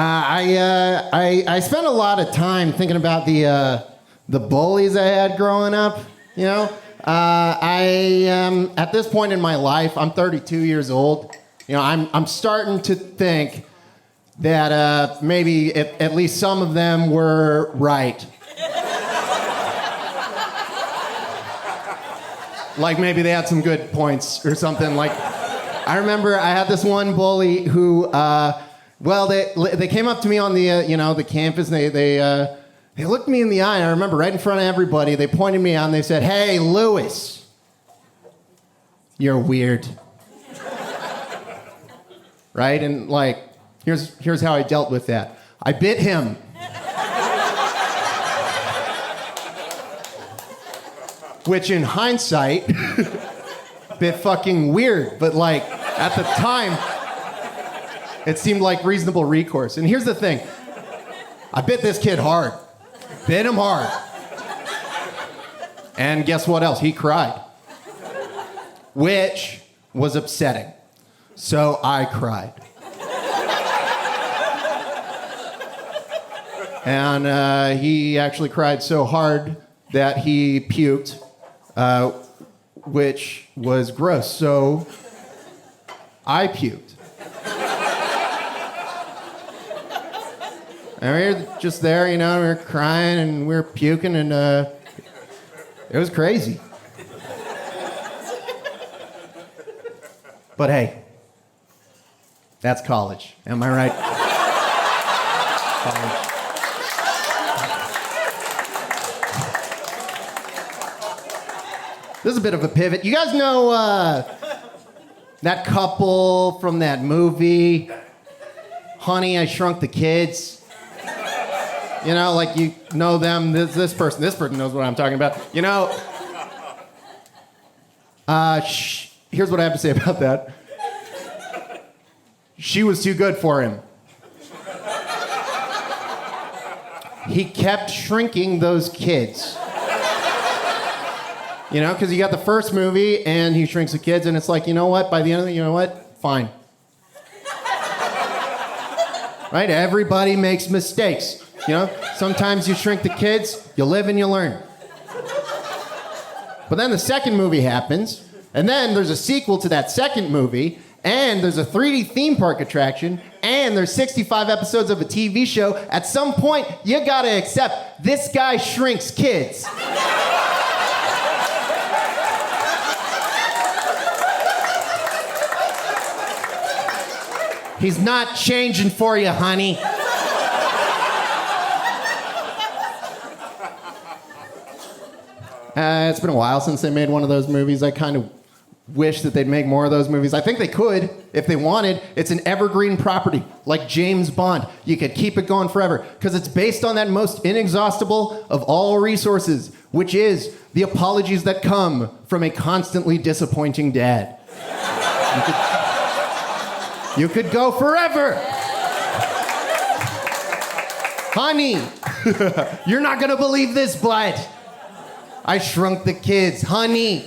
I spent a lot of time thinking about the bullies I had growing up. You know, at this point in my life, I'm 32 years old. You know, I'm starting to think that maybe at least some of them were right. Like maybe they had some good points or something. Like I remember I had this one bully who, they came up to me on the campus and they looked me in the eye. And I remember right in front of everybody, they pointed me out and they said, "Hey, Lewis, you're weird." Right? And like, here's how I dealt with that. I bit him. Which in hindsight, bit fucking weird, but like at the time, it seemed like reasonable recourse. And here's the thing, I bit this kid hard, bit him hard. And guess what else? He cried, which was upsetting. So I cried. And he actually cried so hard that he puked. Which was gross. So I puked. And we were just there, you know, we were crying and we were puking and it was crazy. But hey, that's college. Am I right? College. This is a bit of a pivot. You guys know that couple from that movie, Honey, I Shrunk the Kids? You know, like you know them, this person knows what I'm talking about. You know, here's what I have to say about that. She was too good for him. He kept shrinking those kids. You know, because you got the first movie and he shrinks the kids and it's like, you know what, by the end of it, you know what, fine. Right? Everybody makes mistakes. You know, sometimes you shrink the kids, you live and you learn. But then the second movie happens, and then there's a sequel to that second movie, and there's a 3D theme park attraction, and there's 65 episodes of a TV show. At some point, you gotta accept this guy shrinks kids. He's not changing for you, honey. It's been a while since they made one of those movies. I kind of wish that they'd make more of those movies. I think they could, if they wanted. It's an evergreen property, like James Bond. You could keep it going forever, because it's based on that most inexhaustible of all resources, which is the apologies that come from a constantly disappointing dad. You could go forever. Honey, you're not gonna believe this, but I shrunk the kids. Honey,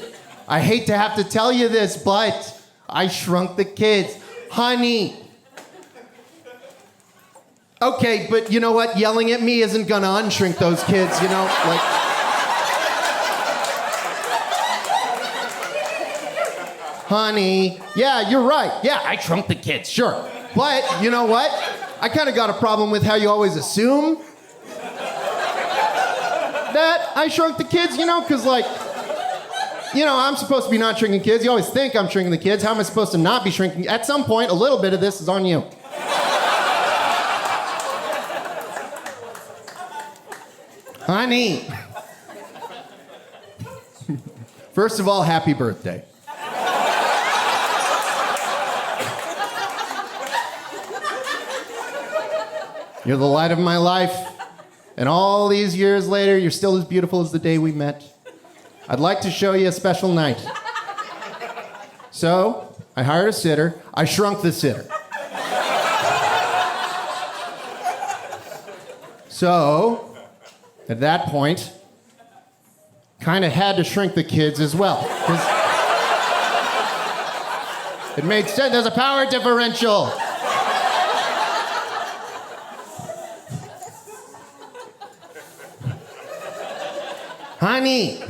I hate to have to tell you this, but I shrunk the kids. Honey. Okay, but you know what? Yelling at me isn't gonna unshrink those kids, you know? Like. Honey, yeah, you're right. Yeah, I shrunk the kids, sure. But, you know what? I kind of got a problem with how you always assume that I shrunk the kids, you know? Because, like, you know, I'm supposed to be not shrinking kids. You always think I'm shrinking the kids. How am I supposed to not be shrinking? At some point, a little bit of this is on you. Honey. First of all, happy birthday. You're the light of my life, and all these years later, you're still as beautiful as the day we met. I'd like to show you a special night. So, I hired a sitter. I shrunk the sitter. So, at that point, kind of had to shrink the kids as well. 'Cause it made sense. There's a power differential. Honey.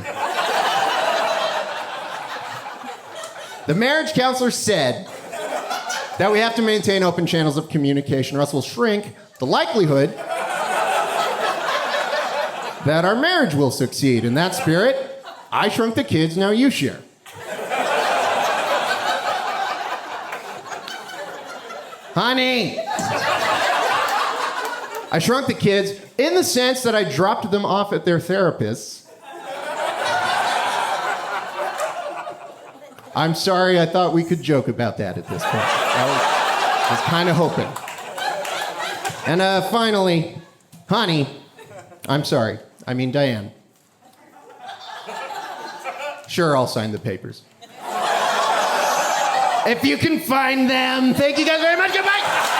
The marriage counselor said that we have to maintain open channels of communication or else we'll shrink the likelihood that our marriage will succeed. In that spirit, I shrunk the kids, now you share. Honey. I shrunk the kids in the sense that I dropped them off at their therapists. I'm sorry, I thought we could joke about that at this point. I was kind of hoping. And finally, honey, I'm sorry. I mean, Diane. Sure, I'll sign the papers. If you can find them. Thank you guys very much. Goodbye.